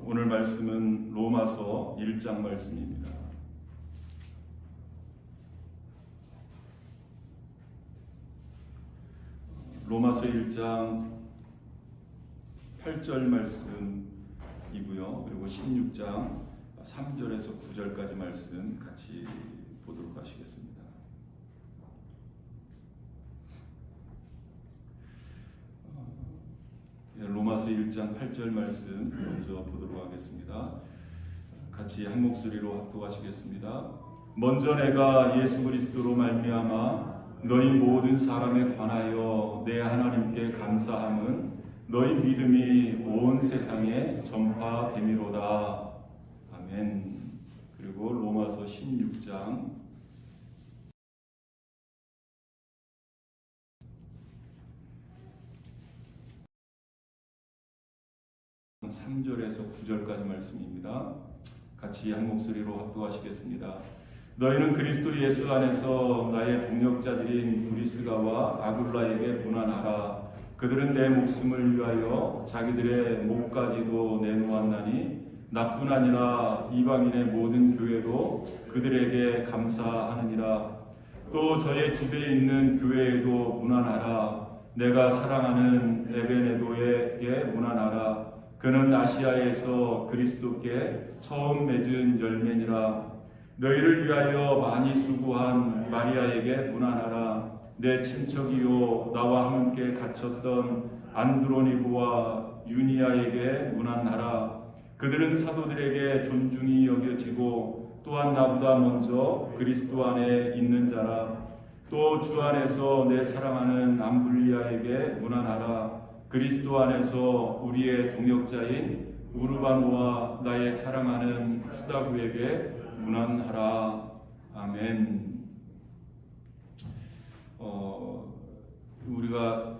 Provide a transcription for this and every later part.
오늘 말씀은 로마서 1장 말씀입니다. 로마서 1장 8절 말씀이고요. 그리고 16장 3절에서 9절까지 말씀 같이 보도록 하시겠습니다. 로마서 1장 8절 말씀 먼저 보도록 하겠습니다. 같이 한 목소리로 합독하시겠습니다. 먼저 내가 예수 그리스도로 말미암아 너희 모든 사람에 관하여 내 하나님께 감사함은 너희 믿음이 온 세상에 전파됨이로다. 아멘. 그리고 로마서 16장 3절에서 9절까지 말씀입니다. 같이 한 목소리로 합독하시겠습니다. 너희는 그리스도 예수 안에서 나의 동역자들인 브리스가와 아굴라에게 문안하라. 그들은 내 목숨을 위하여 자기들의 목까지도 내놓았나니 나뿐 아니라 이방인의 모든 교회도 그들에게 감사하느니라. 또 저의 집에 있는 교회에도 문안하라. 내가 사랑하는 에베네도에게 문안하라. 그는 아시아에서 그리스도께 처음 맺은 열매니라. 너희를 위하여 많이 수고한 마리아에게 문안하라. 내 친척이요 나와 함께 갇혔던 안드로니고와 유니아에게 문안하라. 그들은 사도들에게 존중이 여겨지고 또한 나보다 먼저 그리스도 안에 있는 자라. 또 주 안에서 내 사랑하는 암블리아에게 문안하라. 그리스도 안에서 우리의 동역자인 우르바노와 나의 사랑하는 스다구에게 문안하라. 아멘. 우리가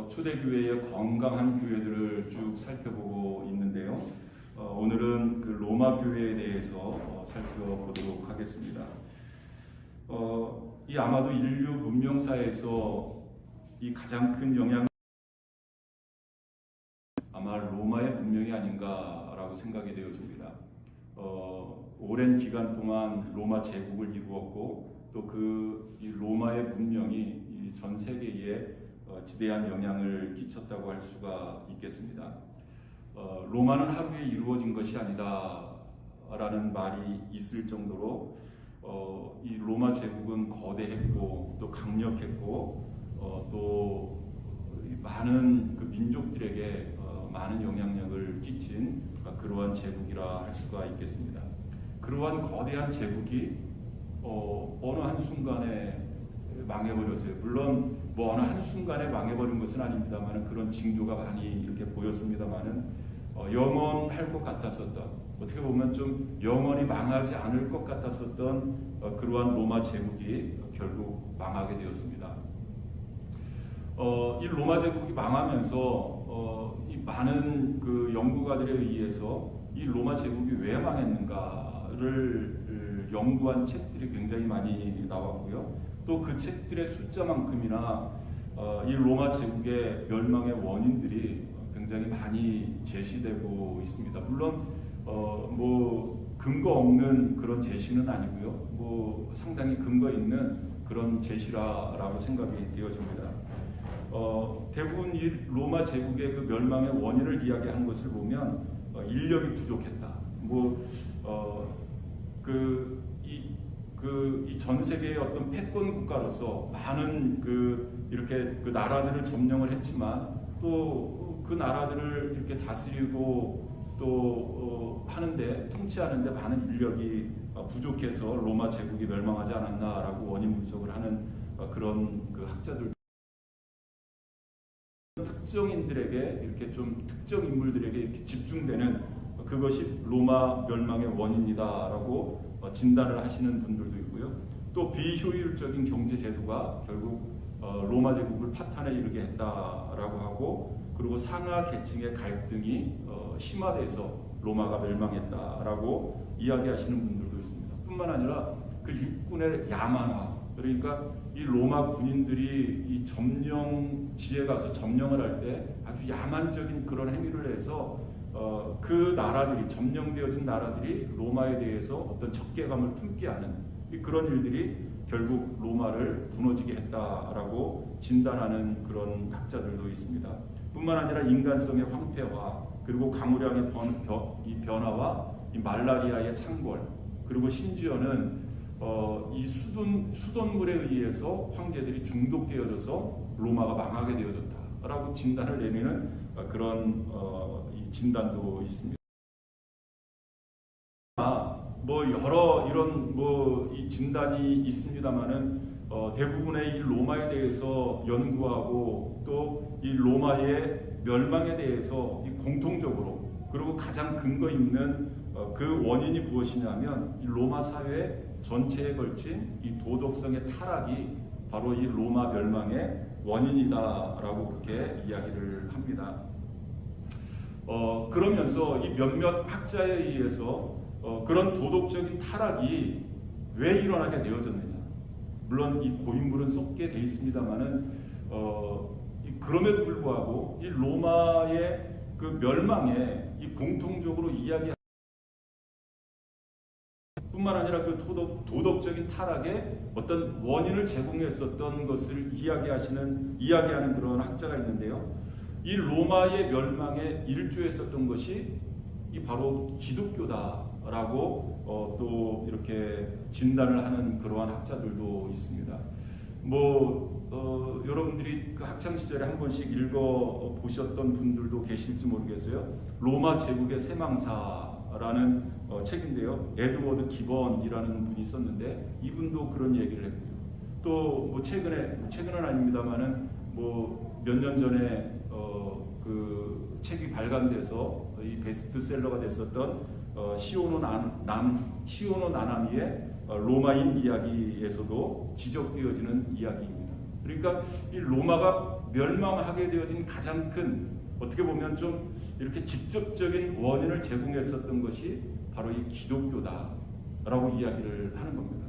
초대교회의 건강한 교회들을 쭉 살펴보고 있는데요. 오늘은 그 로마 교회에 대해서 살펴보도록 하겠습니다. 이 아마도 인류 문명사에서 이 가장 큰 영향 아마 로마의 문명이 아닌가라고 생각이 되어집니다. 오랜 기간 동안 로마 제국을 이루었고 또 이 로마의 문명이 전 세계에 지대한 영향을 끼쳤다고 할 수가 있겠습니다. 로마는 하루에 이루어진 것이 아니다라는 말이 있을 정도로 이 로마 제국은 거대했고 또 강력했고 또 많은 그 민족들에게 많은 영향력을 끼친 그러한 제국이라 할 수가 있겠습니다. 그러한 거대한 제국이 어느 한순간에 망해버렸어요. 물론 어느 한순간에 망해버린 것은 아닙니다만 그런 징조가 많이 이렇게 보였습니다만 영원할 것 같았었던, 어떻게 보면 좀 영원히 망하지 않을 것 같았었던 그러한 로마 제국이 결국 망하게 되었습니다. 이 로마 제국이 망하면서 이 많은 그 연구가들에 의해서 이 로마 제국이 왜 망했는가를 연구한 책들이 굉장히 많이 나왔고요. 또 그 책들의 숫자만큼이나 이 로마 제국의 멸망의 원인들이 굉장히 많이 제시되고 있습니다. 물론 근거 없는 그런 제시는 아니고요. 상당히 근거 있는 그런 제시라고 생각이 되어집니다. 대부분 이 로마 제국의 그 멸망의 원인을 이야기하는 것을 보면 인력이 부족했다. 이 전 세계의 어떤 패권 국가로서 많은 이렇게 나라들을 점령을 했지만 또 그 나라들을 이렇게 다스리고 또 통치하는데 많은 인력이 부족해서 로마 제국이 멸망하지 않았나라고 원인 분석을 하는 그런 학자들. 특정인들에게 이렇게 좀 특정 인물들에게 이렇게 집중되는 그것이 로마 멸망의 원인이다라고 진단을 하시는 분들도 있고요. 또 비효율적인 경제 제도가 결국 로마 제국을 파탄에 이르게 했다라고 하고, 그리고 상하 계층의 갈등이 심화돼서 로마가 멸망했다라고 이야기하시는 분들도 있습니다. 뿐만 아니라 그 육군의 야만화, 그러니까 이 로마 군인들이 이 점령지에 가서 점령을 할 때 아주 야만적인 그런 행위를 해서 그 나라들이 점령되어진 나라들이 로마에 대해서 어떤 적개감을 품게 하는 그런 일들이 결국 로마를 무너지게 했다라고 진단하는 그런 학자들도 있습니다. 뿐만 아니라 인간성의 황폐화, 그리고 가무량의 변화와 이 말라리아의 창궐, 그리고 심지어는 이 수돗물에 의해서 황제들이 중독되어져서 로마가 망하게 되어졌다라고 진단을 내리는 그런 이 진단도 있습니다. 뭐 여러 이런 이 진단이 있습니다만은 대부분의 이 로마에 대해서 연구하고 또 이 로마의 멸망에 대해서 이 공통적으로 그리고 가장 근거 있는 그 원인이 무엇이냐면 이 로마 사회 전체에 걸친 이 도덕성의 타락이 바로 이 로마 멸망의 원인이다라고 그렇게 이야기를 합니다. 그러면서 이 몇몇 학자에 의해서 그런 도덕적인 타락이 왜 일어나게 되어졌느냐? 물론 이 고인물은 썩게 돼 있습니다만은 그럼에도 불구하고 이 로마의 그 멸망에 이 공통적으로 이야기하는 뿐만 아니라 그 도덕적인 타락에 어떤 원인을 제공했었던 것을 이야기하는 그런 학자가 있는데요. 이 로마의 멸망에 일조했었던 것이 이 바로 기독교다라고 또 이렇게 진단을 하는 그러한 학자들도 있습니다. 여러분들이 그 학창 시절에 한 번씩 읽어 보셨던 분들도 계실지 모르겠어요. 로마 제국의 세망사라는 책인데요. 에드워드 기번이라는 분이 있었는데 이분도 그런 얘기를 했고요. 또 최근은 아닙니다만은 몇 년 전에 그 책이 발간돼서 이 베스트셀러가 됐었던 시오노 나나미의 로마인 이야기에서도 지적되어지는 이야기입니다. 그러니까 이 로마가 멸망하게 되어진 가장 큰 어떻게 보면 좀 이렇게 직접적인 원인을 제공했었던 것이 바로 이 기독교다라고 이야기를 하는 겁니다.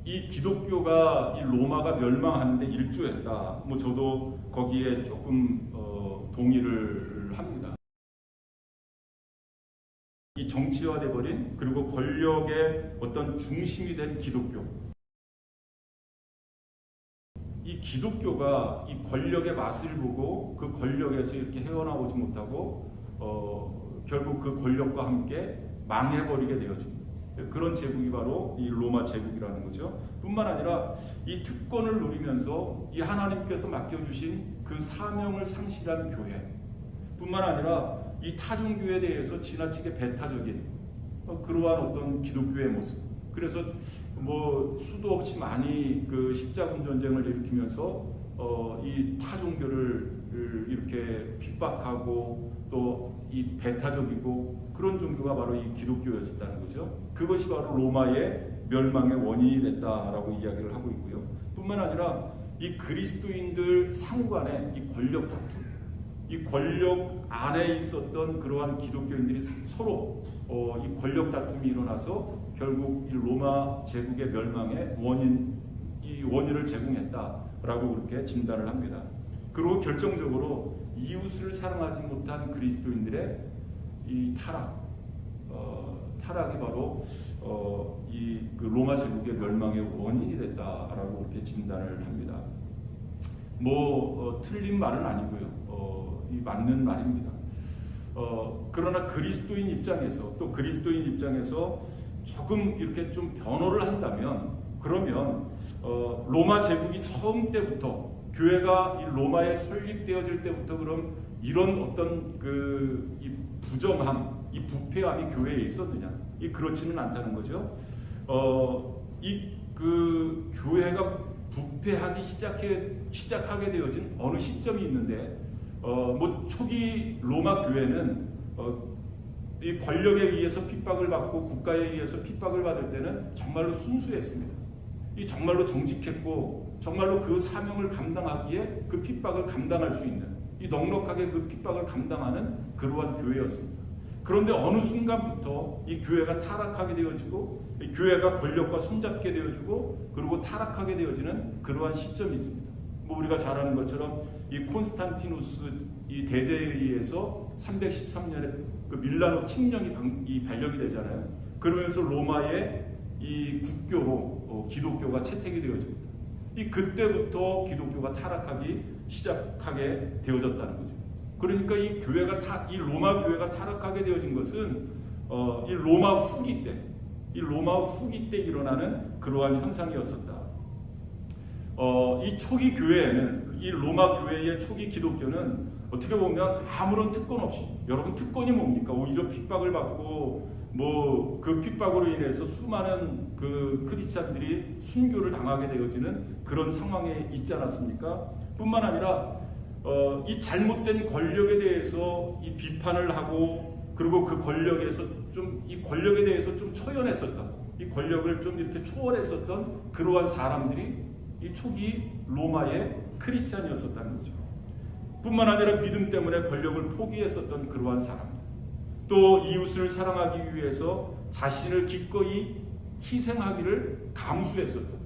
이 기독교가 이 로마가 멸망하는데 일조했다. 저도 거기에 조금 동의를 합니다. 이 정치화돼 버린 그리고 권력의 어떤 중심이 된 기독교. 이 기독교가 이 권력의 맛을 보고 그 권력에서 이렇게 헤어나오지 못하고 결국 그 권력과 함께 망해버리게 되어집니다. 그런 제국이 바로 이 로마 제국이라는 거죠. 뿐만 아니라 이 특권을 누리면서 이 하나님께서 맡겨주신 그 사명을 상실한 교회 뿐만 아니라 이 타종교에 대해서 지나치게 배타적인 그러한 어떤 기독교의 모습. 그래서 수도 없이 많이 그 십자군 전쟁을 일으키면서 이 타종교를 이렇게 핍박하고 또 이 배타적이고 그런 종교가 바로 이 기독교였었다는 거죠. 그것이 바로 로마의 멸망의 원인이 됐다라고 이야기를 하고 있고요. 뿐만 아니라 이 그리스도인들 상간의 이 권력 다툼, 이 권력 안에 있었던 그러한 기독교인들이 서로 이 권력 다툼이 일어나서 결국 이 로마 제국의 멸망의 원인을 제공했다라고 그렇게 진단을 합니다. 그리고 결정적으로 이웃을 사랑하지 못한 그리스도인들의 이 타락이 바로 그 로마 제국의 멸망의 원인이 됐다라고 그렇게 진단을 합니다. 틀린 말은 아니고요. 이 맞는 말입니다. 그러나 그리스도인 입장에서 조금 이렇게 좀 변호를 한다면 그러면 로마 제국이 처음 때부터 교회가 이 로마에 설립되어질 때부터 그럼 이런 어떤 이 부정함, 이 부패함이 교회에 있었느냐? 그렇지는 않다는 거죠. 그 교회가 부패하기 시작하게 되어진 어느 시점이 있는데, 초기 로마 교회는 이 권력에 의해서 핍박을 받고 국가에 의해서 핍박을 받을 때는 정말로 순수했습니다. 정말로 정직했고 정말로 그 사명을 감당하기에 그 핍박을 감당할 수 있는 넉넉하게 그 핍박을 감당하는 그러한 교회였습니다. 그런데 어느 순간부터 이 교회가 타락하게 되어지고 이 교회가 권력과 손잡게 되어지고 그리고 타락하게 되어지는 그러한 시점이 있습니다. 우리가 잘 아는 것처럼 이 콘스탄티누스 이 대제에 의해서 313년에 그 밀라노 칙령이 발령이 되잖아요. 그러면서 로마의 이 국교로 기독교가 채택이 되어집니다. 이 그때부터 기독교가 타락하기 시작하게 되어졌다는 거죠. 그러니까 이 로마 교회가 타락하게 되어진 것은 이 로마 후기 때 일어나는 그러한 현상이었었다. 이 초기 교회에는, 이 로마 교회의 초기 기독교는 어떻게 보면 아무런 특권 없이, 여러분 특권이 뭡니까? 오히려 핍박을 받고 그 핍박으로 인해서 수많은 그 크리스찬들이 순교를 당하게 되어지는 그런 상황에 있지 않았습니까? 뿐만 아니라 이 잘못된 권력에 대해서 이 비판을 하고, 그리고 그 권력에서 이 권력에 대해서 좀 초연했었던, 이 권력을 좀 이렇게 초월했었던 그러한 사람들이 이 초기 로마의 크리스찬이었었다는 거죠. 뿐만 아니라 믿음 때문에 권력을 포기했었던 그러한 사람들, 또 이웃을 사랑하기 위해서 자신을 기꺼이 희생하기를 감수했었던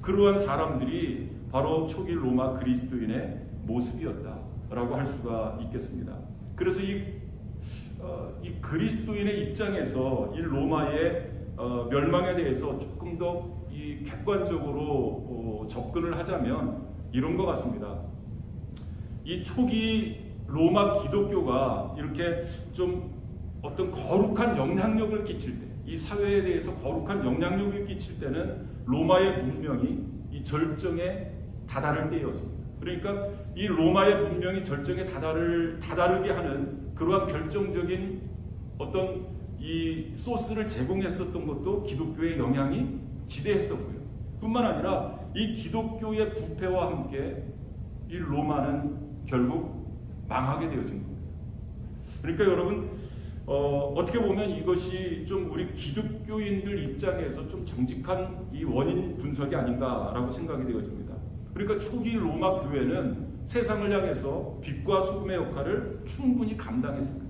그러한 사람들이 바로 초기 로마 그리스도인의 모습이었다라고 할 수가 있겠습니다. 그래서 이 그리스도인의 입장에서 이 로마의 멸망에 대해서 조금 더 이 객관적으로 접근을 하자면 이런 것 같습니다. 이 초기 로마 기독교가 이렇게 좀 어떤 거룩한 영향력을 끼칠 때, 이 사회에 대해서 거룩한 영향력을 끼칠 때는 로마의 문명이 이 절정에 다다를 때였습니다. 그러니까 이 로마의 문명이 절정에 다다르게 하는 그러한 결정적인 어떤 이 소스를 제공했었던 것도 기독교의 영향이 지대했었고요. 뿐만 아니라 이 기독교의 부패와 함께 이 로마는 결국 망하게 되어진 겁니다. 그러니까 여러분, 어떻게 보면 이것이 좀 우리 기독교인들 입장에서 좀 정직한 이 원인 분석이 아닌가라고 생각이 되어집니다. 그러니까 초기 로마 교회는 세상을 향해서 빛과 소금의 역할을 충분히 감당했습니다.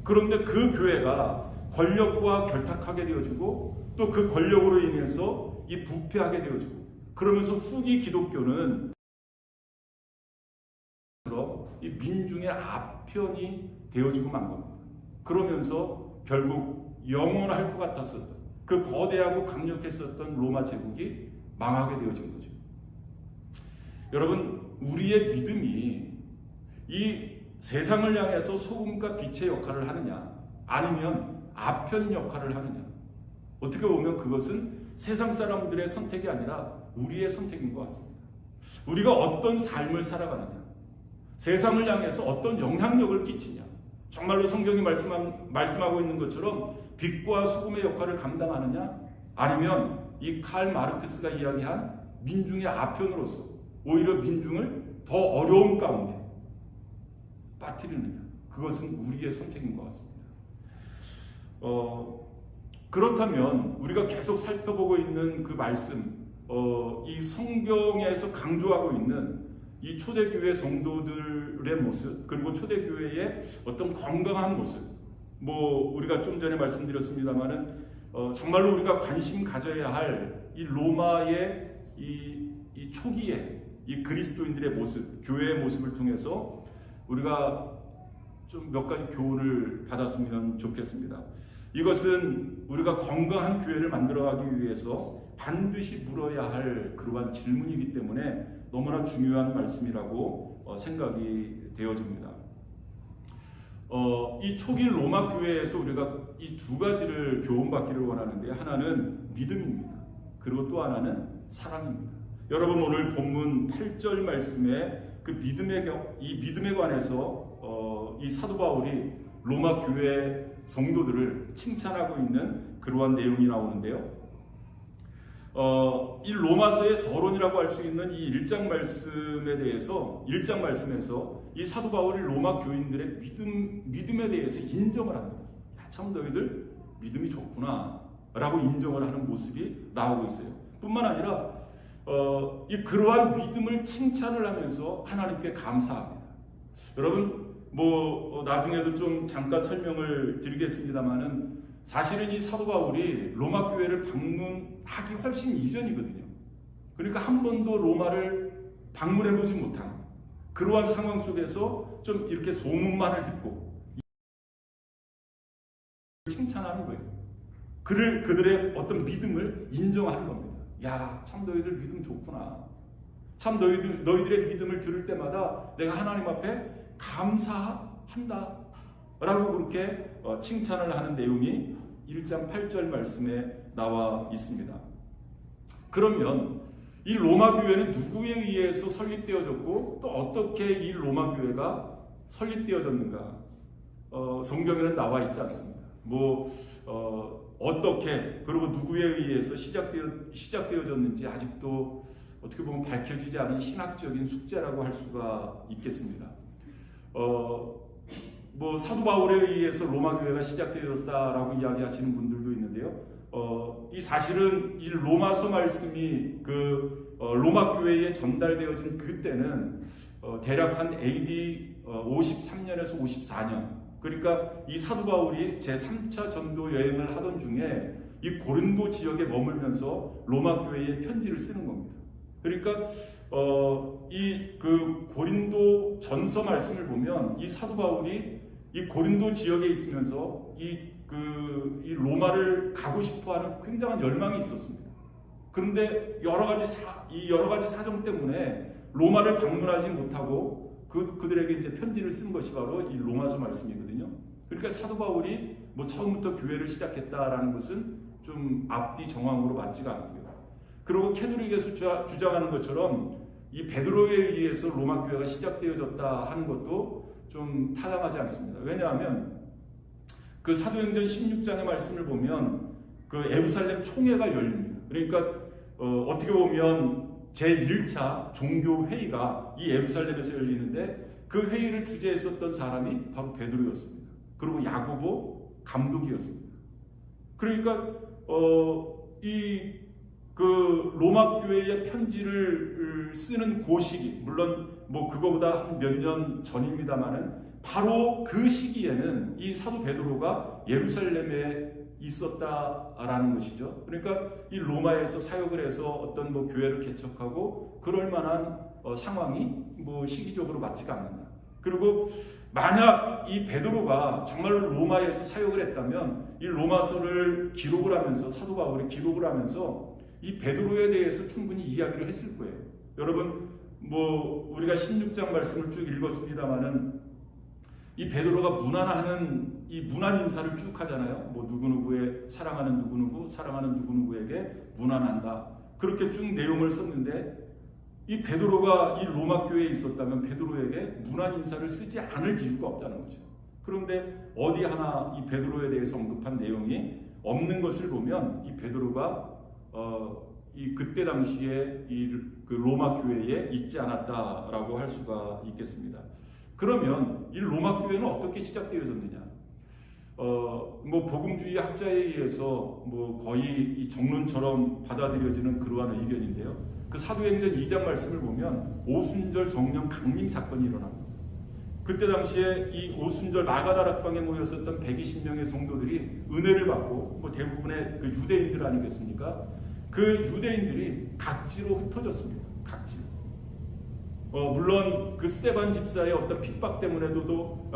그런데 그 교회가 권력과 결탁하게 되어지고, 또 그 권력으로 인해서 이 부패하게 되어지고, 그러면서 후기 기독교는 이 민중의 아편이 되어지고 만 겁니다. 그러면서 결국 영원할 것 같았었던 그 거대하고 강력했었던 로마 제국이 망하게 되어진 거죠. 여러분, 우리의 믿음이 이 세상을 향해서 소금과 빛의 역할을 하느냐, 아니면 아편 역할을 하느냐, 어떻게 보면 그것은 세상 사람들의 선택이 아니라 우리의 선택인 것 같습니다. 우리가 어떤 삶을 살아가느냐, 세상을 향해서 어떤 영향력을 끼치냐, 정말로 성경이 말씀하고 있는 것처럼 빛과 소금의 역할을 감당하느냐, 아니면 이 칼 마르크스가 이야기한 민중의 아편으로서 오히려 민중을 더 어려움 가운데 빠뜨리느냐, 그것은 우리의 선택인 것 같습니다. 그렇다면 우리가 계속 살펴보고 있는 그 말씀, 이 성경에서 강조하고 있는 이 초대교회 성도들의 모습, 그리고 초대교회의 어떤 건강한 모습, 우리가 좀 전에 말씀드렸습니다만은 정말로 우리가 관심 가져야 할 이 로마의 이 초기의 이 그리스도인들의 모습, 교회의 모습을 통해서 우리가 좀 몇 가지 교훈을 받았으면 좋겠습니다. 이것은 우리가 건강한 교회를 만들어가기 위해서 반드시 물어야 할 그러한 질문이기 때문에 너무나 중요한 말씀이라고 생각이 되어집니다. 이 초기 로마 교회에서 우리가 이 두 가지를 교훈받기를 원하는데, 하나는 믿음입니다. 그리고 또 하나는 사랑입니다. 여러분, 오늘 본문 8절 말씀에 그 믿음에 관해서 이 사도 바울이 로마 교회 성도들을 칭찬하고 있는 그러한 내용이 나오는데요. 이 로마서의 서론이라고 할 수 있는 이 1장 말씀에서 이 사도 바울이 로마 교인들의 믿음에 대해서 인정을 합니다. 참 너희들 믿음이 좋구나 라고 인정을 하는 모습이 나오고 있어요. 뿐만 아니라 그러한 믿음을 칭찬을 하면서 하나님께 감사합니다. 여러분, 나중에도 좀 잠깐 설명을 드리겠습니다만은, 사실은 이 사도 바울이 로마 교회를 방문하기 훨씬 이전이거든요. 그러니까 한 번도 로마를 방문해보지 못한, 그러한 상황 속에서 좀 이렇게 소문만을 듣고 칭찬하는 거예요. 그들의 어떤 믿음을 인정하는 겁니다. 야, 참 너희들 믿음 좋구나. 참 너희들의 믿음을 들을 때마다 내가 하나님 앞에 감사한다 라고 그렇게 칭찬을 하는 내용이 1장 8절 말씀에 나와 있습니다. 그러면 이 로마 교회는 누구에 의해서 설립되어졌고 또 어떻게 이 로마 교회가 설립되어졌는가? 성경에는 나와 있지 않습니다. 어떻게 그리고 누구에 의해서 시작되어졌는지 아직도 어떻게 보면 밝혀지지 않은 신학적인 숙제라고 할 수가 있겠습니다. 사도 바울에 의해서 로마 교회가 시작되었다라고 이야기하시는 분들도 있는데요. 이 사실은 이 로마서 말씀이 로마 교회에 전달되어진 그때는 대략 한 AD 53년에서 54년. 그러니까 이 사도 바울이 제3차 전도 여행을 하던 중에 이 고린도 지역에 머물면서 로마 교회에 편지를 쓰는 겁니다. 그러니까 이 고린도 전서 말씀을 보면 이 사도 바울이 이 고린도 지역에 있으면서 이 로마를 가고 싶어하는 굉장한 열망이 있었습니다. 그런데 여러 가지 사정 때문에 로마를 방문하지 못하고 그들에게 이제 편지를 쓴 것이 바로 이 로마서 말씀이거든요. 그러니까 사도 바울이 처음부터 교회를 시작했다라는 것은 좀 앞뒤 정황으로 맞지가 않고요. 그리고 캐톨릭에서 주장하는 것처럼 이 베드로에 의해서 로마 교회가 시작되어졌다 하는 것도 좀 타당하지 않습니다. 왜냐하면 그 사도행전 16장의 말씀을 보면 예루살렘 총회가 열립니다. 그러니까 어떻게 보면 제1차 종교회의가 이 예루살렘에서 열리는데 그 회의를 주재했었던 사람이 바로 베드로였습니다. 그리고 야고보 감독이었습니다. 그러니까 로마 교회의 편지를 쓰는 그 시기, 물론 그거보다 한 몇 년 전입니다만은 바로 그 시기에는 이 사도 베드로가 예루살렘에 있었다라는 것이죠. 그러니까 이 로마에서 사역을 해서 어떤 교회를 개척하고 그럴 만한 상황이 시기적으로 맞지가 않는다. 그리고 만약 이 베드로가 정말로 로마에서 사역을 했다면 이 로마서를 기록을 하면서 사도 바울이 기록을 하면서 이 베드로에 대해서 충분히 이야기를 했을 거예요. 여러분 우리가 16장 말씀을 쭉 읽었습니다마는 이 베드로가 문안하는 이 문안 인사를 쭉 하잖아요. 누구누구의 사랑하는 누구누구에게 문안한다. 그렇게 쭉 내용을 썼는데 이 베드로가 이 로마 교회에 있었다면 베드로에게 문안 인사를 쓰지 않을 이유가 없다는 거죠. 그런데 어디 하나 이 베드로에 대해서 언급한 내용이 없는 것을 보면 이 베드로가 그때 당시에 그 로마 교회에 있지 않았다라고 할 수가 있겠습니다. 그러면 이 로마 교회는 어떻게 시작되어졌느냐? 복음주의 학자에 의해서 거의 이 정론처럼 받아들여지는 그러한 의견인데요. 그 사도행전 2장 말씀을 보면 오순절 성령 강림 사건이 일어납니다. 그때 당시에 이 오순절 마가다락방에 모였었던 120명의 성도들이 은혜를 받고 대부분의 유대인들 아니겠습니까? 그 유대인들이 각지로 흩어졌습니다. 각지로. 물론 그 스데반 집사의 어떤 핍박 때문에도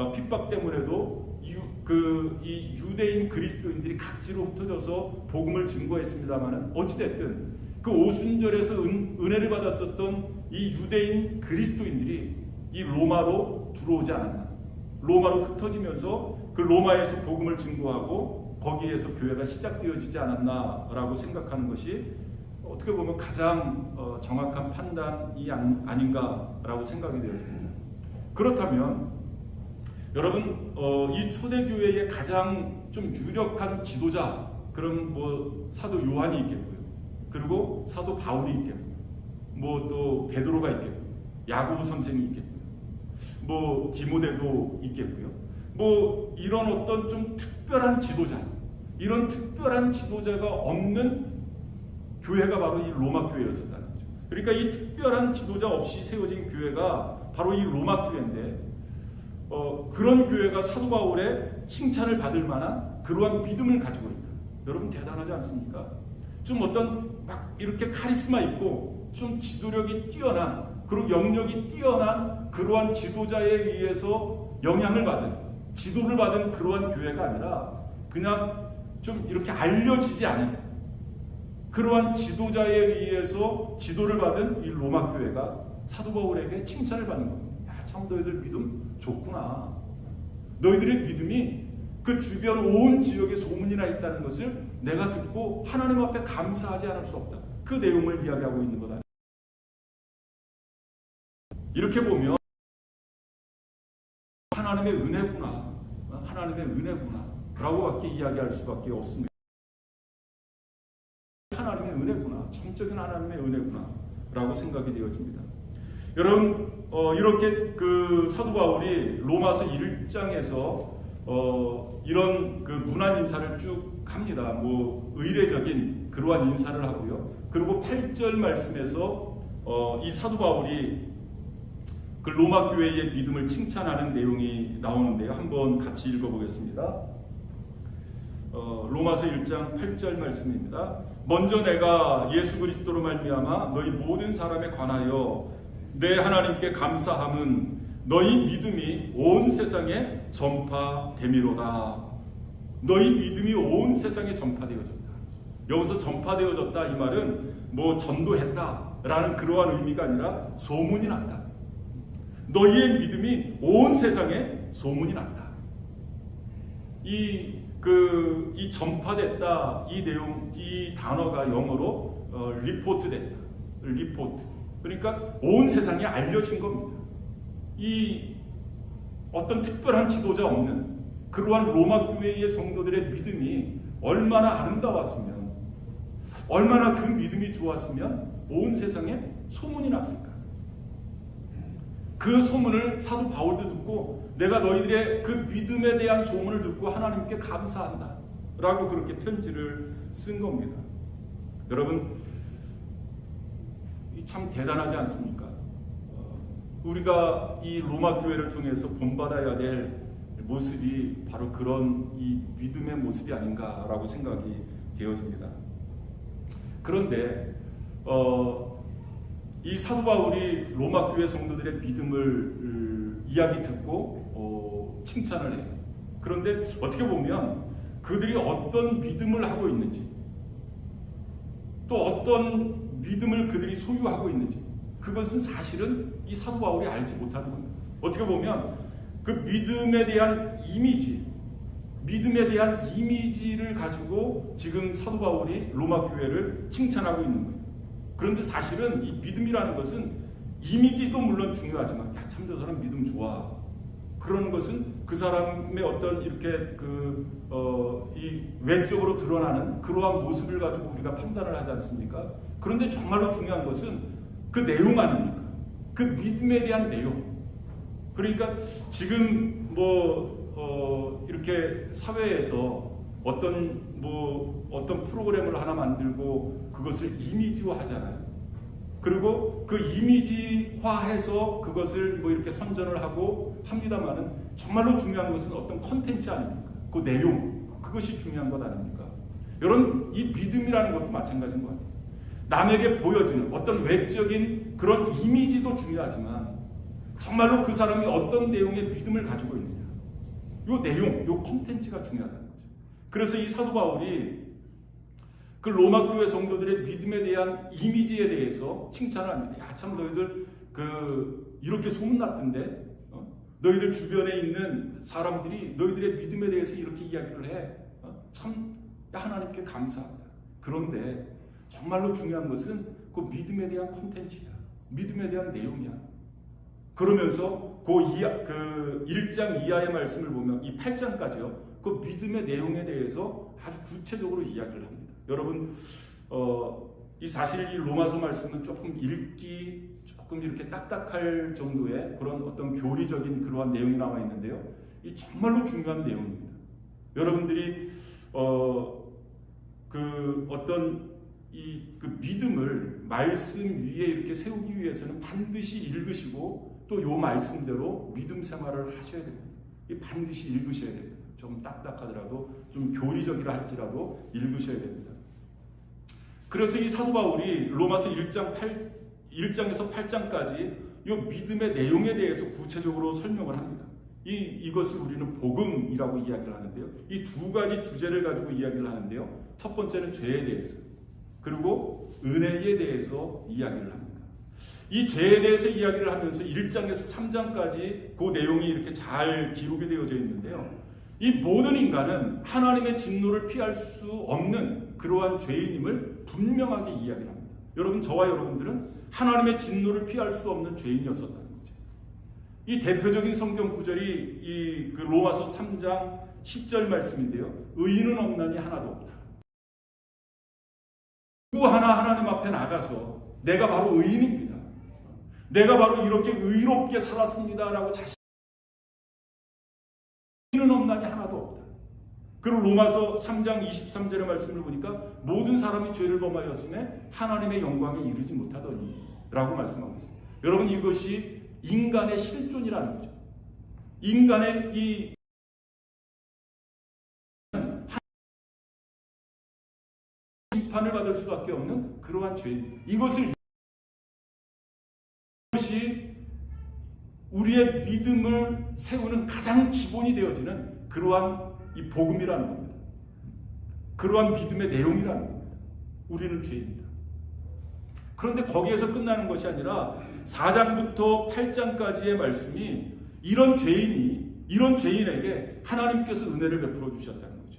이 유대인 그리스도인들이 각지로 흩어져서 복음을 증거했습니다만은 어찌됐든 그 오순절에서 은혜를 받았었던 이 유대인 그리스도인들이 이 로마로 들어오지 않았나. 로마로 흩어지면서 그 로마에서 복음을 증거하고 거기에서 교회가 시작되어지지 않았나라고 생각하는 것이 어떻게 보면 가장 정확한 판단이 아닌가라고 생각이 되어집니다. 그렇다면 여러분 이 초대교회의 가장 좀 유력한 지도자 그럼 사도 요한이 있겠고요. 그리고 사도 바울이 있겠고요. 또 베드로가 있겠고요. 야고보 선생이 있겠고요. 디모데도 있겠고요. 이런 어떤 좀 특별한 지도자, 이런 특별한 지도자가 없는 교회가 바로 이 로마 교회였었다는 거죠. 그러니까 이 특별한 지도자 없이 세워진 교회가 바로 이 로마 교회인데 그런 교회가 사도 바울의 칭찬을 받을 만한 그러한 믿음을 가지고 있다. 여러분 대단하지 않습니까? 좀 어떤 막 이렇게 카리스마 있고 좀 지도력이 뛰어난 그리고 영역이 뛰어난 그러한 지도자에 의해서 영향을 받은, 지도를 받은 그러한 교회가 아니라 그냥 좀 이렇게 알려지지 않은 그러한 지도자에 의해서 지도를 받은 이 로마 교회가 사도 바울에게 칭찬을 받는 겁니다. 야, 참 너희들 믿음 좋구나. 너희들의 믿음이 그 주변 온 지역에 소문이 나 있다는 것을 내가 듣고 하나님 앞에 감사하지 않을 수 없다. 그 내용을 이야기하고 있는 거다. 이렇게 보면 하나님의 은혜구나, 하나님의 은혜구나 라고밖에 이야기할 수밖에 없습니다. 하나님의 은혜구나, 전적인 하나님의 은혜구나 라고 생각이 되어집니다. 여러분, 이렇게 그 사도 바울이 로마서 1장에서 이런 그 문안 인사를 쭉 합니다. 뭐 의례적인 그러한 인사를 하고요. 그리고 8절 말씀에서 이 사도 바울이 그 로마 교회의 믿음을 칭찬하는 내용이 나오는데요. 한번 같이 읽어보겠습니다. 로마서 1장 8절 말씀입니다. 먼저 내가 예수 그리스도로 말미암아 너희 모든 사람에 관하여 내 하나님께 감사함은 너희 믿음이 온 세상에 전파됨이로다. 너희 믿음이 온 세상에 전파되어졌다. 여기서 전파되어졌다 이 말은 뭐 전도했다 라는 그러한 의미가 아니라 소문이 났다. 너희의 믿음이 온 세상에 소문이 났다. 이 전파됐다 이 내용, 이 단어가 영어로 리포트 됐다. 리포트. 그러니까 온 세상에 알려진 겁니다. 이 어떤 특별한 지도자 없는 그러한 로마 교회의 성도들의 믿음이 얼마나 아름다웠으면, 얼마나 그 믿음이 좋았으면 온 세상에 소문이 났을까. 그 소문을 사도 바울도 듣고 내가 너희들의 그 믿음에 대한 소문을 듣고 하나님께 감사한다 라고 그렇게 편지를 쓴 겁니다. 여러분, 참 대단하지 않습니까? 우리가 이 로마 교회를 통해서 본받아야 될 모습이 바로 그런 이 믿음의 모습이 아닌가라고 생각이 되어집니다. 그런데 이 사도 바울이 로마 교회 성도들의 믿음을 이야기 듣고 칭찬을 해요. 그런데 어떻게 보면 그들이 어떤 믿음을 하고 있는지, 또 어떤 믿음을 그들이 소유하고 있는지, 그것은 사실은 이 사도 바울이 알지 못하는 겁니다. 어떻게 보면 그 믿음에 대한 이미지, 믿음에 대한 이미지를 가지고 지금 사도 바울이 로마 교회를 칭찬하고 있는 거예요. 그런데 사실은 이 믿음이라는 것은 이미지도 물론 중요하지만, 야, 참 저 사람 믿음 좋아. 그런 것은 그 사람의 어떤 이렇게 이 외적으로 드러나는 그러한 모습을 가지고 우리가 판단을 하지 않습니까? 그런데 정말로 중요한 것은 그 내용 아닙니까? 그 믿음에 대한 내용. 그러니까 지금 이렇게 사회에서 어떤 프로그램을 하나 만들고 그것을 이미지화 하잖아요. 그리고 그 이미지화해서 그것을 이렇게 선전을 하고 합니다만은 정말로 중요한 것은 어떤 콘텐츠 아닙니까? 그 내용, 그것이 중요한 것 아닙니까? 여러분, 이 믿음이라는 것도 마찬가지인 것 같아요. 남에게 보여지는 어떤 외적인 그런 이미지도 중요하지만 정말로 그 사람이 어떤 내용의 믿음을 가지고 있느냐, 이 내용, 이 콘텐츠가 중요하다는 거죠. 그래서 이 사도 바울이 그 로마 교회 성도들의 믿음에 대한 이미지에 대해서 칭찬을 합니다. 야, 참 너희들 이렇게 소문났던데, 너희들 주변에 있는 사람들이 너희들의 믿음에 대해서 이렇게 이야기를 해. 참 하나님께 감사합니다. 그런데 정말로 중요한 것은 그 믿음에 대한 콘텐츠야. 믿음에 대한 내용이야. 그러면서 그 1장 이하의 말씀을 보면 이 8장까지요. 그 믿음의 내용에 대해서 아주 구체적으로 이야기를 합니다. 여러분, 이 사실 이 로마서 말씀은 조금 읽기 조금 이렇게 딱딱할 정도의 그런 어떤 교리적인 그러한 내용이 나와 있는데요. 이 정말로 중요한 내용입니다. 여러분들이 그 믿음을 말씀 위에 이렇게 세우기 위해서는 반드시 읽으시고 또 요 말씀대로 믿음 생활을 하셔야 됩니다. 이 반드시 읽으셔야 됩니다. 좀 딱딱하더라도 좀 교리적이라 할지라도 읽으셔야 됩니다. 그래서 이 사도 바울이 로마서 1장에서 8장까지 이 믿음의 내용에 대해서 구체적으로 설명을 합니다. 이것을 우리는 복음이라고 이야기를 하는데요. 이 두 가지 주제를 가지고 이야기를 하는데요. 첫 번째는 죄에 대해서, 그리고 은혜에 대해서 이야기를 합니다. 이 죄에 대해서 이야기를 하면서 1장에서 3장까지 그 내용이 이렇게 잘 기록이 되어져 있는데요. 이 모든 인간은 하나님의 진노를 피할 수 없는 그러한 죄인임을 분명하게 이야기를 합니다. 여러분, 저와 여러분들은 하나님의 진노를 피할 수 없는 죄인이었었다는 거죠. 이 대표적인 성경 구절이 그 로마서 3장 10절 말씀인데요. 의인은 없나니 하나도 없다. 누구 하나 하나님 앞에 나가서 내가 바로 의인입니다, 내가 바로 이렇게 의롭게 살았습니다라고 자신 의인은 없나니 하나도 없다. 그리고 로마서 3장 23절의 말씀을 보니까 모든 사람이 죄를 범하였음에 하나님의 영광에 이르지 못하더니 라고 말씀하고 있습니다. 여러분, 이것이 인간의 실존이라는 거죠. 인간의 이 심판을 받을 수밖에 없는 그러한 죄, 이것이 우리의 믿음을 세우는 가장 기본이 되어지는 그러한 이 복음이라는 겁니다. 그러한 믿음의 내용이라는 겁니다. 우리는 죄입니다. 그런데 거기에서 끝나는 것이 아니라 4장부터 8장까지의 말씀이 이런 죄인에게 하나님께서 은혜를 베풀어 주셨다는 거죠.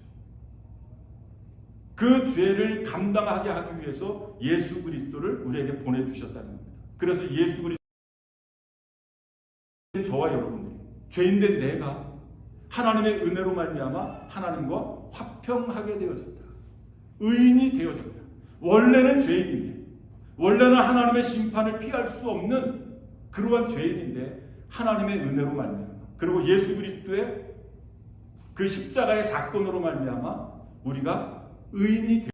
그 죄를 감당하게 하기 위해서 예수 그리스도를 우리에게 보내주셨다는 겁니다. 그래서 예수 그리스도, 저와 여러분들이, 죄인된 내가 하나님의 은혜로 말미암아 하나님과 화평하게 되어졌다. 의인이 되어졌다. 원래는 죄인인데, 원래는 하나님의 심판을 피할 수 없는 그러한 죄인인데 하나님의 은혜로 말미암아, 그리고 예수 그리스도의 그 십자가의 사건으로 말미암아 우리가 의인이 되어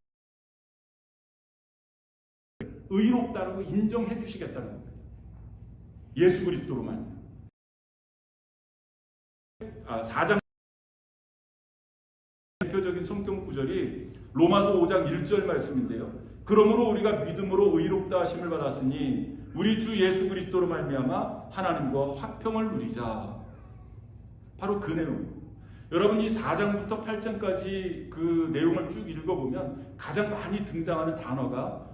의롭다는 거 인정해 주시겠다는 겁니다. 예수 그리스도로 말미암아. 4장 대표적인 성경 구절이 로마서 5장 1절 말씀인데요. 그러므로 우리가 믿음으로 의롭다 하심을 받았으니 우리 주 예수 그리스도로 말미암아 하나님과 화평을 누리자. 바로 그 내용. 여러분, 이 4장부터 8장까지 그 내용을 쭉 읽어보면 가장 많이 등장하는 단어가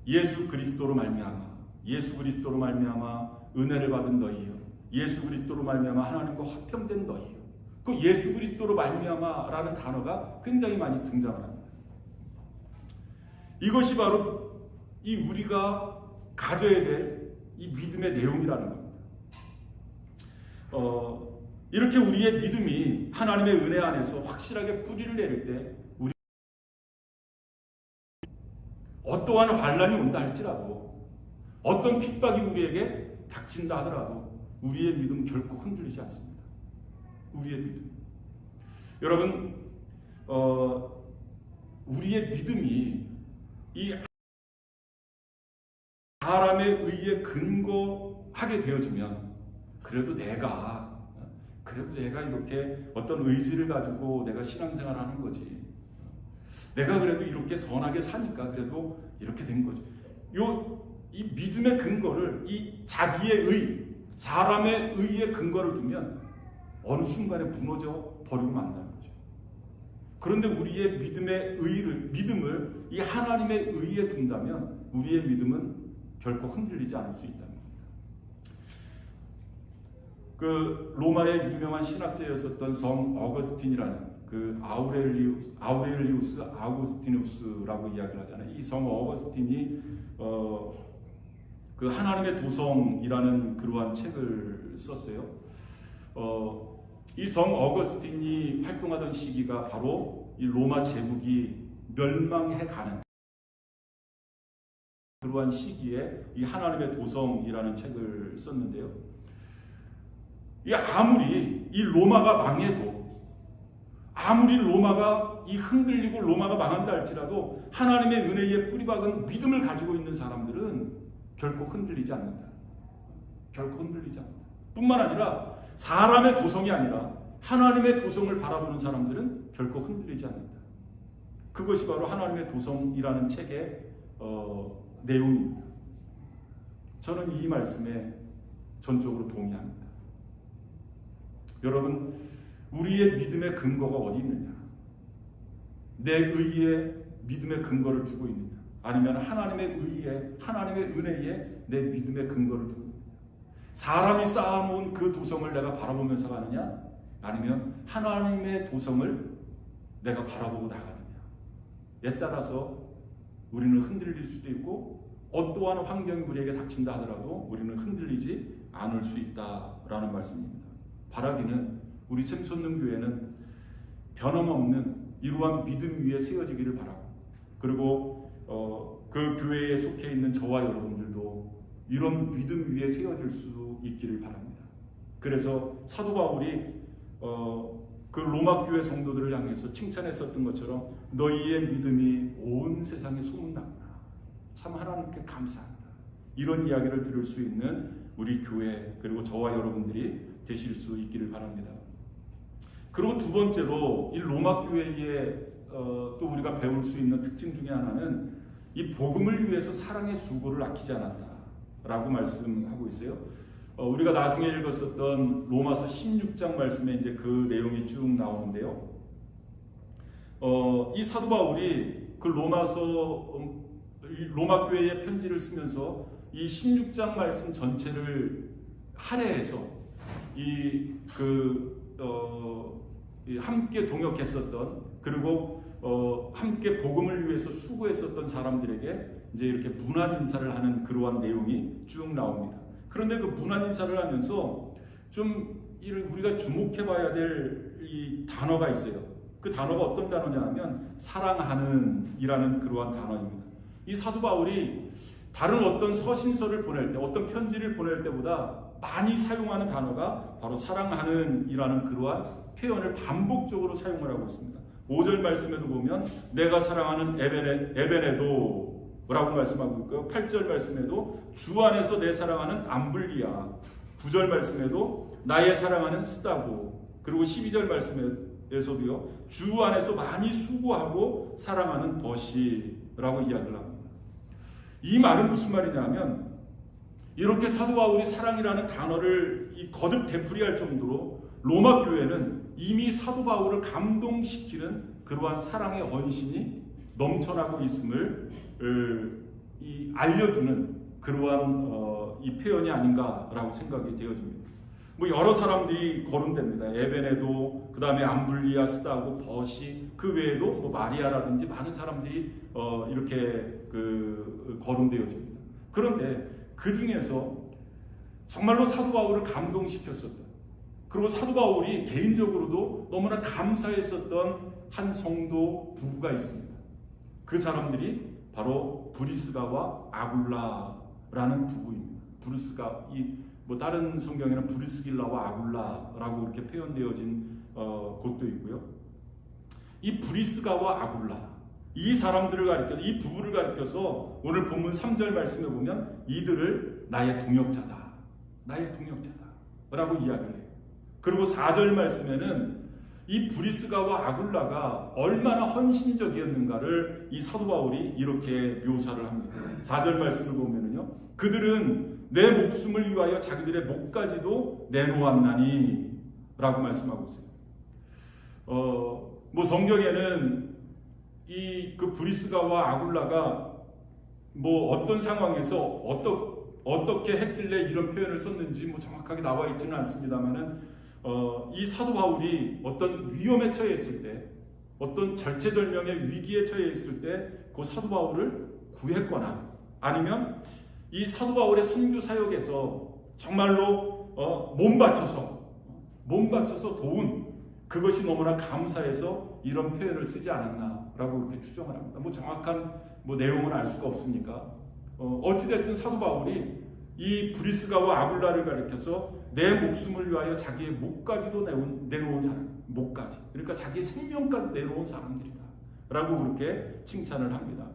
예수 그리스도로 말미암아, 예수 그리스도로 말미암아 은혜를 받은 너희요, 예수 그리스도로 말미암아 하나님과 화평된 너희요. 그 예수 그리스도로 말미암아라는 단어가 굉장히 많이 등장을 합니다. 이것이 바로 이 우리가 가져야 될 이 믿음의 내용이라는 겁니다. 이렇게 우리의 믿음이 하나님의 은혜 안에서 확실하게 뿌리를 내릴 때, 우리 어떠한 환난이 온다 할지라도, 어떤 핍박이 우리에게 닥친다 하더라도 우리의 믿음 결코 흔들리지 않습니다. 우리의 믿음. 여러분, 우리의 믿음이 이 사람에 의해 근거하게 되어지면, 그래도 내가 이렇게 어떤 의지를 가지고 내가 신앙생활을 하는 거지, 내가 그래도 이렇게 선하게 사니까 그래도 이렇게 된 거지, 이 믿음의 근거를 이 자기의 의, 사람의 의에 근거를 두면 어느 순간에 무너져 버리고 만다는 거죠. 그런데 우리의 믿음을 이 하나님의 의에 둔다면 우리의 믿음은 결코 흔들리지 않을 수 있다는 겁니다. 그 로마의 유명한 신학자였었던 성 어거스틴이라는 그 아우렐리우스 아우구스티누스라고 이야기를 하잖아요. 이 성 어거스틴이 그 하나님의 도성이라는 그러한 책을 썼어요. 이 성 어거스틴이 활동하던 시기가 바로 이 로마 제국이 멸망해 가는 그러한 시기에 이 하나님의 도성이라는 책을 썼는데요. 아무리 이 로마가 망해도, 아무리 로마가 흔들리고 로마가 망한다 할지라도 하나님의 은혜에 뿌리박은 믿음을 가지고 있는 사람들은 결코 흔들리지 않는다. 결코 흔들리지 않는다. 뿐만 아니라 사람의 도성이 아니라 하나님의 도성을 바라보는 사람들은 결코 흔들리지 않는다. 그것이 바로 하나님의 도성이라는 책의 내용입니다. 저는 이 말씀에 전적으로 동의합니다. 여러분, 우리의 믿음의 근거가 어디 있느냐? 내 의에 믿음의 근거를 두고 있느냐? 아니면 하나님의 의에, 하나님의 은혜에 내 믿음의 근거를 두고 있느냐? 사람이 쌓아놓은 그 도성을 내가 바라보면서 가느냐? 아니면 하나님의 도성을 내가 바라보고 나가느냐에 따라서 우리는 흔들릴 수도 있고, 어떠한 환경이 우리에게 닥친다 하더라도 우리는 흔들리지 않을 수 있다라는 말씀입니다. 바라기는 우리 샘솟는 교회는 변함없는 이러한 믿음 위에 세워지기를 바라고, 그리고 그 교회에 속해 있는 저와 여러분들도 이런 믿음 위에 세워질 수 있기를 바랍니다. 그래서 사도 바울이 그 로마 교회 성도들을 향해서 칭찬했었던 것처럼 너희의 믿음이 온 세상에 소문났구나. 참 하나님께 감사합니다. 이런 이야기를 들을 수 있는 우리 교회, 그리고 저와 여러분들이 되실 수 있기를 바랍니다. 그리고 두 번째로 이 로마 교회의 또 우리가 배울 수 있는 특징 중에 하나는 이 복음을 위해서 사랑의 수고를 아끼지 않았다라고 말씀하고 있어요. 우리가 나중에 읽었었던 로마서 16장 말씀에 이제 그 내용이 쭉 나오는데요. 이 사도 바울이 그 로마 교회의 편지를 쓰면서 이 16장 말씀 전체를 할애해서 함께 동역했었던, 그리고 함께 복음을 위해서 수고했었던 사람들에게 이제 이렇게 문안 인사를 하는 그러한 내용이 쭉 나옵니다. 그런데 그 문안 인사를 하면서 좀 우리가 주목해봐야 될 이 단어가 있어요. 그 단어가 어떤 단어냐 하면 사랑하는 이라는 그러한 단어입니다. 이 사도 바울이 다른 어떤 서신서를 보낼 때, 어떤 편지를 보낼 때보다 많이 사용하는 단어가 바로 사랑하는 이라는 그러한 표현을 반복적으로 사용을 하고 있습니다. 5절 말씀에도 보면 내가 사랑하는 에베네도 라고 말씀하고 있고요. 8절 말씀에도 주 안에서 내 사랑하는 암블리아, 9절 말씀에도 나의 사랑하는 스다고, 그리고 12절 말씀에서도요, 주 안에서 많이 수고하고 사랑하는 버시라고 이야기를 합니다. 이 말은 무슨 말이냐면, 이렇게 사도 바울이 사랑이라는 단어를 거듭 되풀이할 정도로 로마 교회는 이미 사도 바울을 감동시키는 그러한 사랑의 언신이 넘쳐나고 있음을 알려주는 그러한 이 표현이 아닌가라고 생각이 되어집니다. 뭐 여러 사람들이 거론됩니다. 에베네도, 그 다음에 암블리아, 스다고, 버시, 그 외에도 뭐 마리아라든지 많은 사람들이 이렇게 거론되어집니다. 그런데 그 중에서 정말로 사도 바울을 감동시켰었던, 그리고 사도 바울이 개인적으로도 너무나 감사했었던 한 성도 부부가 있습니다. 그 사람들이 바로 브리스가와 아굴라라는 부부입니다. 브리스가 뭐 다른 성경에는 브리스길라와 아굴라라고 이렇게 표현되어진 곳도 있고요. 이 브리스가와 아굴라, 이 사람들을 가리켜, 이 부부를 가리켜서 오늘 본문 3절 말씀에 보면 이들을 나의 동역자다, 나의 동역자다라고 이야기를 해요. 그리고 4절 말씀에는 이 브리스가와 아굴라가 얼마나 헌신적이었는가를 이 사도 바울이 이렇게 묘사를 합니다. 4절 말씀을 보면은요, 그들은 내 목숨을 위하여 자기들의 목까지도 내놓았나니 라고 말씀하고 있어요. 뭐 성경에는 그 브리스가와 아굴라가 뭐 어떤 상황에서 어떻게 했길래 이런 표현을 썼는지 뭐 정확하게 나와 있지는 않습니다만은 이 사도 바울이 어떤 위험에 처해 있을 때, 어떤 절체절명의 위기에 처해 있을 때 그 사도 바울을 구했거나, 아니면 이 사도 바울의 선교 사역에서 정말로 몸 바쳐서 도운, 그것이 너무나 감사해서 이런 표현을 쓰지 않았나라고 이렇게 추정을 합니다. 뭐 정확한 내용은 알 수가 없으니까 어찌됐든 사도 바울이 이 브리스가와 아굴라를 가리켜서 내 목숨을 위하여 자기의 목까지도 내놓은 사람, 목까지, 그러니까 자기의 생명까지 내놓은 사람들이다 라고 그렇게 칭찬을 합니다.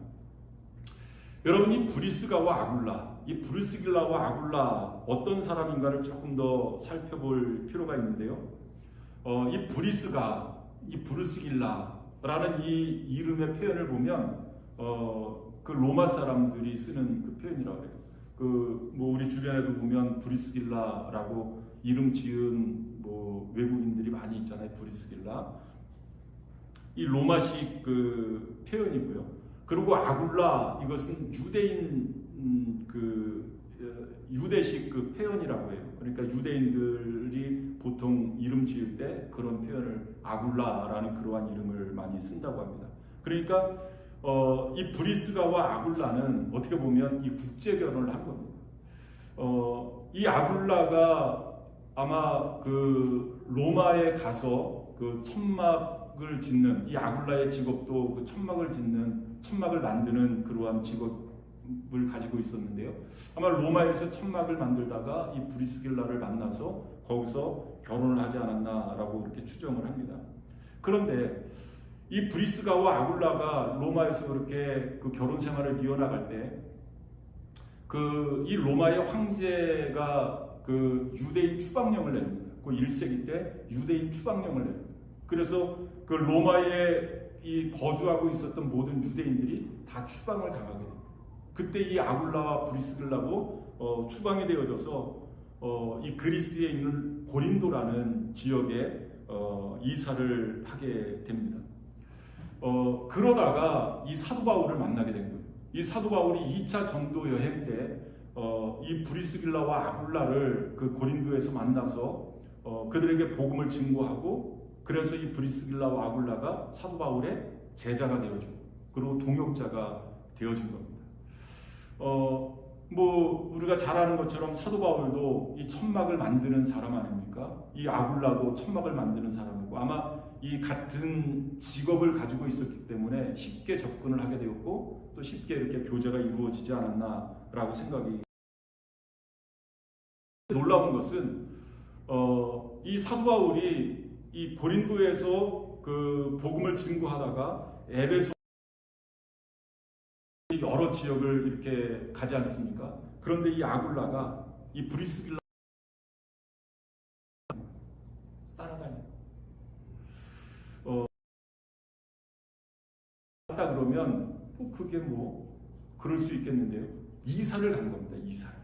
여러분, 이 브리스가와 아굴라, 이 브리스길라와 아굴라 어떤 사람인가를 조금 더 살펴볼 필요가 있는데요. 이 브리스가, 이 브리스길라라는 이 이름의 표현을 보면 그 로마 사람들이 쓰는 그 표현이라고 해요. 뭐 우리 주변에도 보면 브리스길라라고 이름 지은 뭐 외국인들이 많이 있잖아요. 브리스길라. 이 로마식 그 표현이고요. 그리고 아굴라 이것은 유대식 그 표현이라고 해요. 그러니까 유대인들이 보통 이름 지을 때 그런 표현을 아굴라라는 그러한 이름을 많이 쓴다고 합니다. 그러니까 이 브리스가와 아굴라는 어떻게 보면 이 국제 결혼을 한 겁니다. 이 아굴라가 아마 그 로마에 가서 그 천막을 짓는 이 아굴라의 직업도 그 천막을 만드는 그러한 직업을 가지고 있었는데요. 아마 로마에서 천막을 만들다가 이 브리스길라를 만나서 거기서 결혼을 하지 않았나라고 이렇게 추정을 합니다. 그런데 이 브리스가와 아굴라가 로마에서 그렇게 그 결혼 생활을 이어나갈 때 이 로마의 황제가 그 유대인 추방령을 냅니다. 그 1세기 때 유대인 추방령을 냅니다. 그래서 그 로마에 이 거주하고 있었던 모든 유대인들이 다 추방을 당하게 됩니다. 그때 이 아굴라와 브리스길라도 추방이 되어져서 이 그리스에 있는 고린도라는 지역에 이사를 하게 됩니다. 그러다가 이 사도 바울을 만나게 된 거예요. 이 사도 바울이 2차 전도 여행 때 이 브리스길라와 아굴라를 그 고린도에서 만나서 그들에게 복음을 증거하고 그래서 이 브리스길라와 아굴라가 사도 바울의 제자가 되어지고 그리고 동역자가 되어진 겁니다. 뭐 우리가 잘 아는 것처럼 사도 바울도 이 천막을 만드는 사람 아닙니까? 이 아굴라도 천막을 만드는 사람이고 아마 이 같은 직업을 가지고 있었기 때문에 쉽게 접근을 하게 되었고 또 쉽게 이렇게 교제가 이루어지지 않았나라고 생각이. 놀라운 것은 이 사도 바울이 이 고린도에서 그 복음을 증거하다가 에베소 여러 지역을 이렇게 가지 않습니까? 그런데 이 아굴라가 이 브리스길라 따라다녀요. 갔다 그러면 그게 뭐 그럴 수 있겠는데요. 이사를 간 겁니다. 이사를.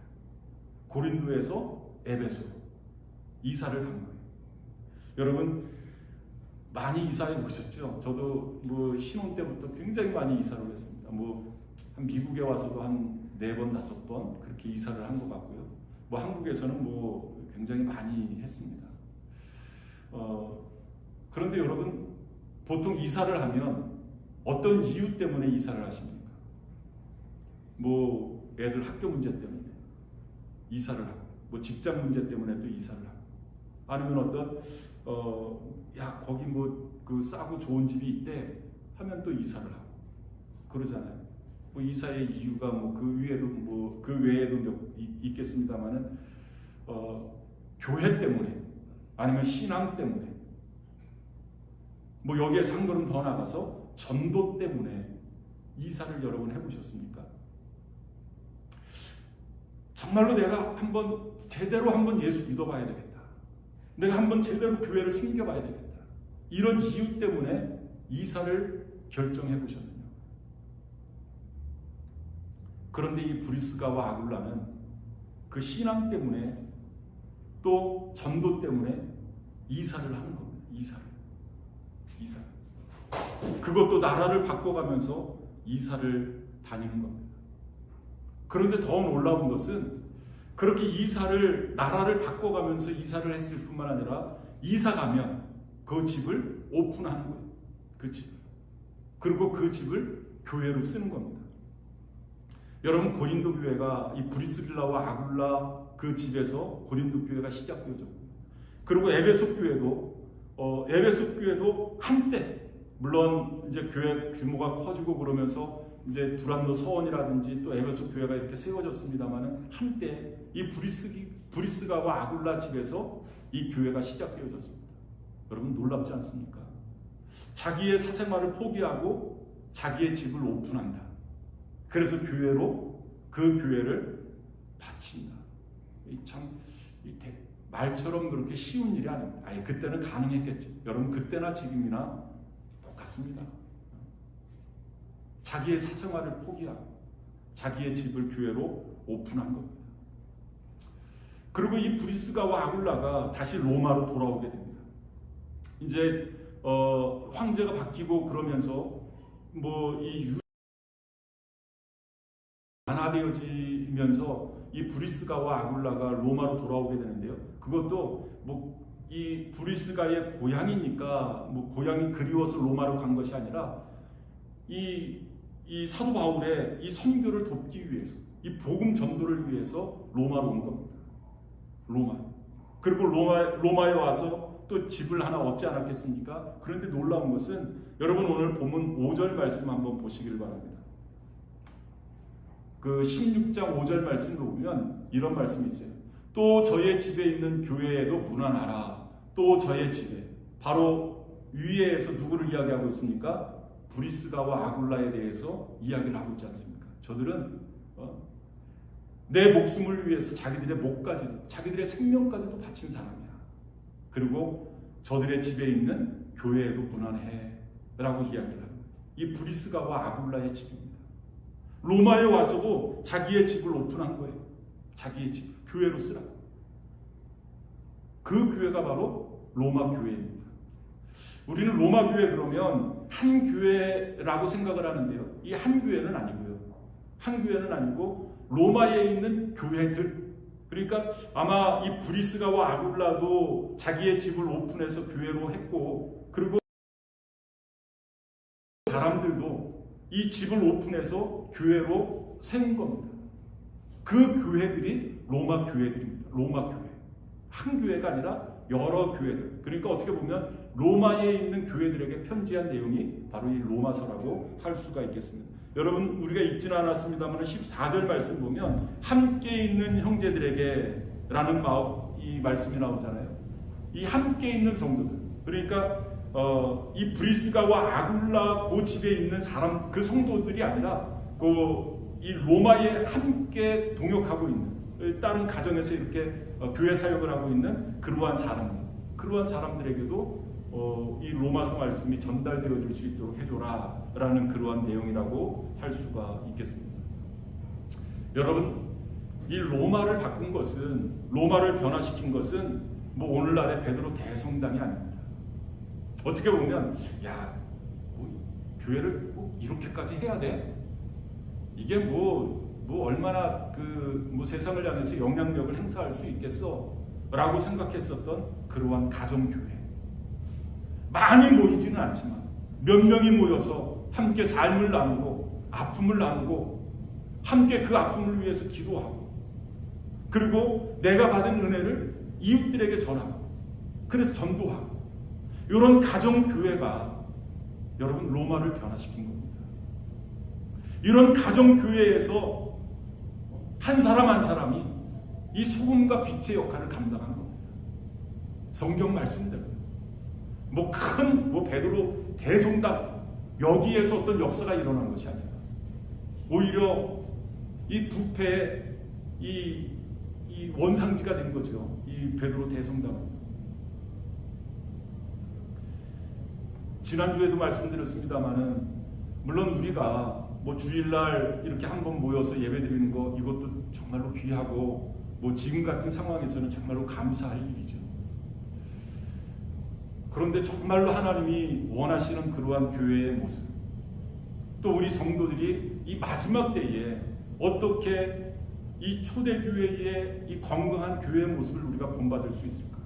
고린도에서 에베소로 이사를 간 거예요. 여러분 많이 이사해 보셨죠? 저도 뭐 신혼 때부터 굉장히 많이 이사를 했습니다. 뭐 미국에 와서도 한 4번, 5번 그렇게 이사를 한 것 같고요. 뭐 한국에서는 뭐 굉장히 많이 했습니다. 그런데 여러분 보통 이사를 하면 어떤 이유 때문에 이사를 하십니까? 뭐 애들 학교 문제 때문에 이사를 하고 뭐 직장 문제 때문에 또 이사를 하고 아니면 어떤 야 거기 뭐 그 싸고 좋은 집이 있대 하면 또 이사를 하고 그러잖아요. 뭐 이사의 이유가 뭐 그 외에도 있겠습니다만은 교회 때문에 아니면 신앙 때문에 뭐 여기에서 한 걸음 더 나가서 전도 때문에 이사를 여러 번 해보셨습니까? 정말로 내가 제대로 한번 예수 믿어봐야 되겠다. 내가 한번 제대로 교회를 섬겨봐야 되겠다. 이런 이유 때문에 이사를 결정해 보셨느냐? 그런데 이 브리스가와 아굴라는 그 신앙 때문에 또 전도 때문에 이사를 하는 겁니다. 이사를. 그것도 나라를 바꿔가면서 이사를 다니는 겁니다. 그런데 더 놀라운 것은 그렇게 나라를 바꿔가면서 이사를 했을 뿐만 아니라 이사 가면 그 집을 오픈하는 거예요. 그 집을. 그리고 그 집을 교회로 쓰는 겁니다. 여러분 고린도 교회가 이 브리스길라와 아굴라 그 집에서 고린도 교회가 시작되어졌고 그리고 에베소 교회도 한때 물론 이제 교회 규모가 커지고 그러면서 이제 두란노 서원이라든지 또 에베소 교회가 이렇게 세워졌습니다만은 한때 이 브리스가와 아굴라 집에서 이 교회가 시작되어졌습니다. 여러분 놀랍지 않습니까? 자기의 사생활을 포기하고 자기의 집을 오픈한다. 그래서 그 교회를 바친다. 참 말처럼 그렇게 쉬운 일이 아닙니다. 아예 그때는 가능했겠지. 여러분 그때나 지금이나 똑같습니다. 자기의 사생활을 포기하고 자기의 집을 교회로 오픈한 겁니다. 그리고 이 브리스가와 아굴라가 다시 로마로 돌아오게 됩니다. 이제 황제가 바뀌고 그러면서 이 완화되어지면서 이 브리스가와 아굴라가 로마로 돌아오게 되는데요. 그것도 이 브리스가의 고향이니까 고향이 그리워서 로마로 간 것이 아니라 이 사도 바울의 이 선교를 돕기 위해서, 이 복음 전도를 위해서 로마로 온 겁니다. 로마. 그리고 로마에 와서 또 집을 하나 얻지 않았겠습니까? 그런데 놀라운 것은 여러분 오늘 본문 5절 말씀 한번 보시길 바랍니다. 그 16장 5절 말씀을 보면 이런 말씀이 있어요. 또 저의 집에 있는 교회에도 문안하라. 또 저의 집에. 바로 위에서 누구를 이야기하고 있습니까? 브리스가와 아굴라에 대해서 이야기를 하고 있지 않습니까? 저들은 내 목숨을 위해서 자기들의 목까지도, 자기들의 생명까지도 바친 사람이야. 그리고 저들의 집에 있는 교회에도 문안해 라고 이야기를 합니다. 이 브리스가와 아굴라의 집입니다. 로마에 와서도 자기의 집을 오픈한 거예요. 자기의 집, 교회로 쓰라고. 그 교회가 바로 로마 교회입니다. 우리는 로마 교회 그러면 한 교회라고 생각을 하는데요. 이 한 교회는 아니고요. 한 교회는 아니고 로마에 있는 교회들. 그러니까 아마 이 브리스가와 아굴라도 자기의 집을 오픈해서 교회로 했고, 그리고 사람들도 이 집을 오픈해서 교회로 세운 겁니다. 그 교회들이 로마 교회들입니다. 로마 교회. 한 교회가 아니라 여러 교회들. 그러니까 어떻게 보면 로마에 있는 교회들에게 편지한 내용이 바로 이 로마서라고 할 수가 있겠습니다. 여러분 우리가 읽지는 않았습니다만 14절 말씀 보면 함께 있는 형제들에게 라는 이 말씀이 나오잖아요. 이 함께 있는 성도들. 그러니까 이 브리스가와 아굴라 그 집에 있는 사람, 그 성도들이 아니라 이 로마에 함께 동역하고 있는, 다른 가정에서 이렇게 교회 사역을 하고 있는 그러한 사람들에게도 이 로마서 말씀이 전달되어질 수 있도록 해줘라 라는 그러한 내용이라고 할 수가 있겠습니다. 여러분, 이 로마를 바꾼 것은, 로마를 변화시킨 것은 오늘날의 베드로 대성당이 아닙니다. 어떻게 보면 교회를 꼭 이렇게까지 해야 돼? 이게 얼마나 세상을 향해서 영향력을 행사할 수 있겠어? 라고 생각했었던 그러한 가정교회. 많이 모이지는 않지만 몇 명이 모여서 함께 삶을 나누고 아픔을 나누고 함께 그 아픔을 위해서 기도하고, 그리고 내가 받은 은혜를 이웃들에게 전하고, 그래서 전도하고, 이런 가정교회가 여러분 로마를 변화시킨 겁니다. 이런 가정교회에서 한 사람 한 사람이 이 소금과 빛의 역할을 감당하는 겁니다. 성경 말씀대로 베드로 대성당 여기에서 어떤 역사가 일어난 것이 아니라 오히려 이 부패의 이 원상지가 된 거죠. 이 베드로 대성당은. 지난주에도 말씀드렸습니다마는 물론 우리가 주일날 이렇게 한번 모여서 예배드리는 거, 이것도 정말로 귀하고 지금 같은 상황에서는 정말로 감사할 일이죠. 그런데 정말로 하나님이 원하시는 그러한 교회의 모습, 또 우리 성도들이 이 마지막 때에 어떻게 이 초대교회의 이 건강한 교회의 모습을 우리가 본받을 수 있을까?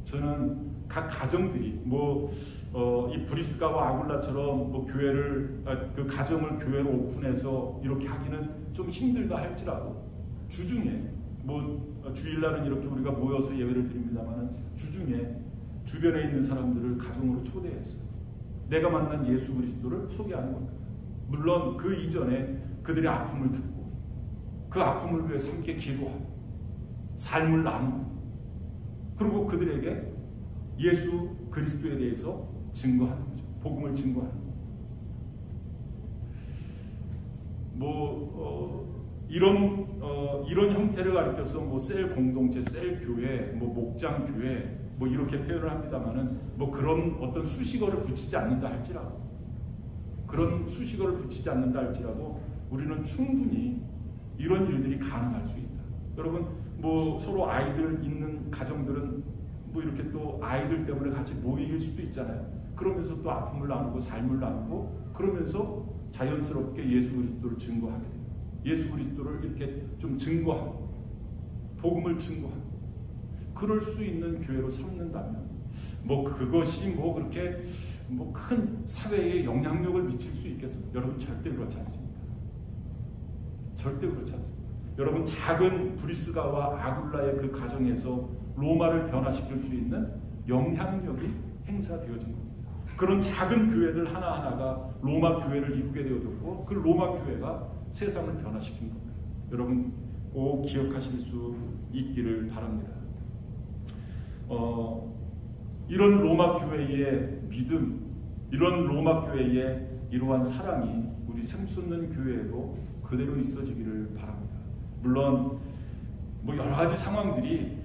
저는 각 가정들이 이 브리스가와 아굴라처럼 그 가정을 교회로 오픈해서 이렇게 하기는 좀 힘들다 할지라도 주중에 주일날은 이렇게 우리가 모여서 예배를 드립니다만 주중에 주변에 있는 사람들을 가정으로 초대해서 내가 만난 예수 그리스도를 소개하는 겁니다. 물론 그 이전에 그들의 아픔을 듣고 그 아픔을 위해서 함께 기도하고 삶을 나누고, 그리고 그들에게 예수 그리스도에 대해서 증거하는 거죠. 복음을 증거하는 거죠. 이런 형태를 가리켜서 셀 공동체, 셀 교회, 목장 교회 이렇게 표현을 합니다만은 그런 어떤 수식어를 붙이지 않는다 할지라도 우리는 충분히 이런 일들이 가능할 수 있다. 여러분 뭐 서로 아이들 있는 가정들은 뭐 이렇게 또 아이들 때문에 같이 모일 수도 있잖아요. 그러면서 또 아픔을 나누고 삶을 나누고 그러면서 자연스럽게 예수 그리스도를 증거하게 돼요. 예수 그리스도를 이렇게 좀 증거하고 복음을 증거하고 그럴 수 있는 교회로 삼는다면 뭐 그것이 뭐 그렇게 뭐 큰 사회에 영향력을 미칠 수 있겠습니까? 여러분 절대 그렇지 않습니다. 절대 그렇지 않습니다. 여러분 작은 브리스가와 아굴라의 그 가정에서 로마를 변화시킬 수 있는 영향력이 행사되어진 겁니다. 그런 작은 교회들 하나하나가 로마 교회를 이루게 되어졌고 그 로마 교회가 세상을 변화시킨 겁니다. 여러분 꼭 기억하실 수 있기를 바랍니다. 이런 로마 교회의 믿음, 이런 로마 교회의 이러한 사랑이 우리 샘솟는 교회에도 그대로 있어지기를 바랍니다. 물론 뭐 여러 가지 상황들이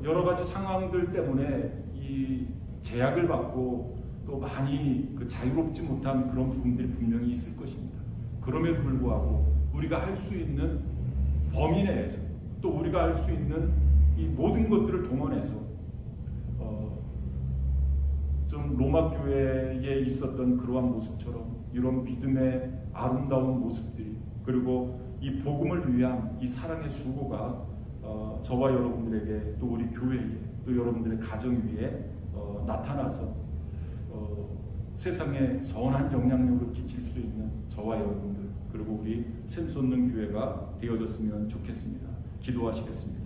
여러 가지 상황들 때문에 이 제약을 받고 또 많이 그 자유롭지 못한 그런 부분들이 분명히 있을 것입니다. 그럼에도 불구하고 우리가 할 수 있는 범위 내에서 또 우리가 할 수 있는 이 모든 것들을 동원해서 좀 로마 교회에 있었던 그러한 모습처럼 이런 믿음의 아름다운 모습들이 그리고 이 복음을 위한 이 사랑의 수고가 저와 여러분들에게 또 우리 교회에 또 여러분들의 가정 위에 나타나서 세상에 선한 영향력을 끼칠 수 있는 저와 여러분들 그리고 우리 샘솟는 교회가 되어졌으면 좋겠습니다. 기도하시겠습니다.